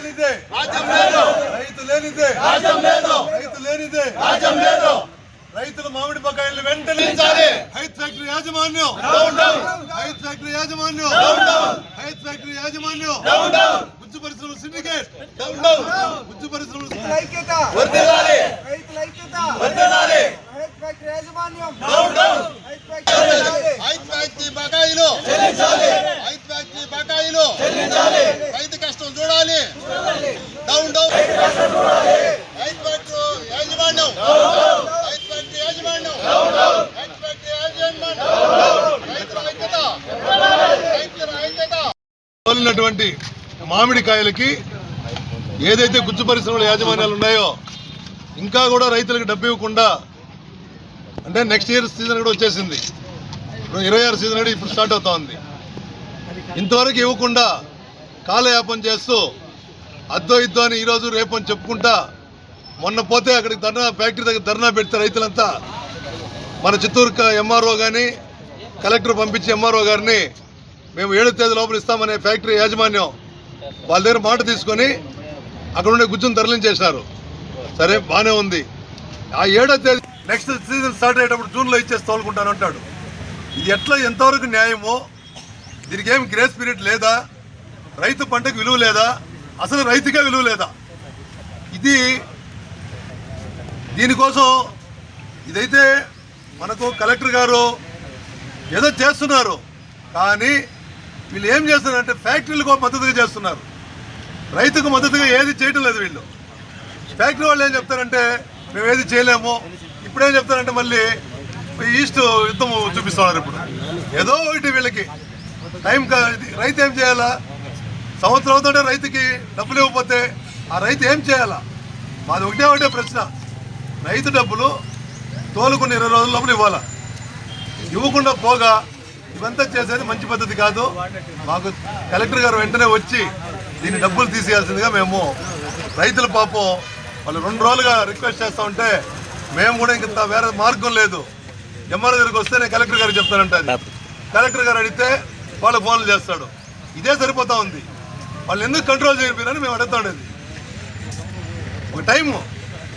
లేనిదే రైతు లేనిదే రైతుల మామిడి బకాయిలు వెంటనే హైత్ ఫ్యాక్టరీ యాజమాన్యం గుజ్జు పరిశ్రమల సిండికేట్ గుజ్జు పరిశ్రమల బకాయిలు రైతు కష్టం చూడాలి డౌన్ డౌన్ హైత్ ఫ్యాక్టరీ యాజమాన్యం తోలినటువంటి మామిడికాయలకి ఏదైతే గుజ్జు పరిశ్రమల యాజమాన్యాలు ఉన్నాయో ఇంకా కూడా రైతులకు డబ్బు ఇవ్వకుండా, అంటే నెక్స్ట్ ఇయర్ సీజన్ కూడా వచ్చేసింది, 26 సీజన్ కూడా ఇప్పుడు స్టార్ట్ అవుతా ఉంది. ఇంతవరకు ఇవ్వకుండా కాలయాపన చేస్తూ అద్దో ఇద్దో అని ఈరోజు రేపు అని చెప్పుకుంటా మొన్న పోతే అక్కడికి ఫ్యాక్టరీ దగ్గర ధర్నా పెడితే రైతులంతా మన చిత్తూరు ఎంఆర్ఓ కానీ కలెక్టర్ పంపించి ఎంఆర్ఓ గారిని మేము 7వ తేదీ లోపల ఇస్తామనే ఫ్యాక్టరీ యాజమాన్యం వాళ్ళ దగ్గర మాట తీసుకొని అక్కడ ఉండే గుజ్జును తరలించేసినారు. సరే బాగానే ఉంది. ఆ 7వ తేదీ నెక్స్ట్ సీజన్ స్టార్ట్ అయ్యేటప్పుడు జూన్లో ఇచ్చేసి తోలుకుంటాను అంటాడు. ఇది ఎట్లా ఎంతవరకు న్యాయమో? దీనికి ఏమి గ్రేస్ పీరియడ్ లేదా? రైతు పంటకు విలువ లేదా? అసలు రైతుకే విలువ లేదా? దీనికోసం ఇదైతే మనకు కలెక్టర్ గారు ఏదో చేస్తున్నారు, కానీ వీళ్ళు ఏం చేస్తున్నారంటే ఫ్యాక్టరీలకు మద్దతుగా చేస్తున్నారు, రైతుకు మద్దతుగా ఏది చేయటం లేదు. వీళ్ళు ఫ్యాక్టరీ వాళ్ళు ఏం చెప్తారంటే మేము ఏది చేయలేము, ఇప్పుడేం చెప్తారంటే మళ్ళీ ఈస్ట్ యుద్ధం చూపిస్తున్నారు. ఇప్పుడు ఏదో ఒకటి వీళ్ళకి టైం. రైతు ఏం చేయాలా? సంవత్సరం అవుతుంటే రైతుకి డబ్బులు ఇవ్వకపోతే ఆ రైతు ఏం చేయాలా? మాది ఒకటే ప్రశ్న. రైతు డబ్బులు తోలుకుని 20 రోజుల లోపల ఇవ్వాలా? ఇవ్వకుండా పోగా ఇవంతా చేసేది మంచి పద్ధతి కాదు. మాకు కలెక్టర్ గారు వెంటనే వచ్చి దీన్ని డబ్బులు తీసేయాల్సిందిగా మేము రైతుల పాపం వాళ్ళు 2 రోజులుగా రిక్వెస్ట్ చేస్తూ ఉంటే మేము కూడా ఇంకా వేరే మార్గం లేదు. ఎంఆర్ఓ దగ్గరికి వస్తే నేను కలెక్టర్ గారికి చెప్తానంటే కలెక్టర్ గారు అడిగితే వాళ్ళు ఫోన్లు చేస్తాడు. ఇదే సరిపోతా ఉంది. వాళ్ళు ఎందుకు కంట్రోల్ చేయకపోయినని మేము అడుగుతా ఉండేది.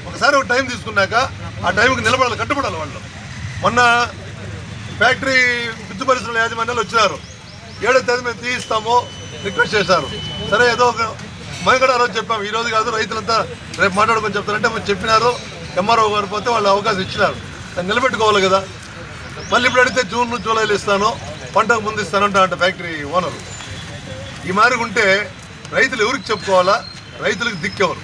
ఒకసారి ఒక టైం తీసుకున్నాక ఆ టైంకి నిలబడాలి, కట్టుబడాలి వాళ్ళు. మొన్న ఫ్యాక్టరీ గుజ్జు పరిశ్రమల యాజమాన్యాలు వచ్చినారు, 7వ తేదీ మేము తీయిస్తాము రిక్వెస్ట్ చేశారు. సరే ఏదో ఒక మేము కూడా ఆ రోజు చెప్పాము, ఈరోజు కాదు రైతులంతా రేపు మాట్లాడుకొని చెప్తారంటే మేము చెప్పినారు. ఎంఆర్ఓ గారు పోతే వాళ్ళు అవకాశం ఇచ్చినారు, దాన్ని నిలబెట్టుకోవాలి కదా. మళ్ళీ ఇప్పుడు అడిగితే జూన్ జూలైలో ఇస్తాను, పంటకు ముందు ఇస్తానంట ఫ్యాక్టరీ ఓనరు. ఈ మాదిరి ఉంటే రైతులు ఎవరికి చెప్పుకోవాలా? రైతులకు దిక్కెవరు?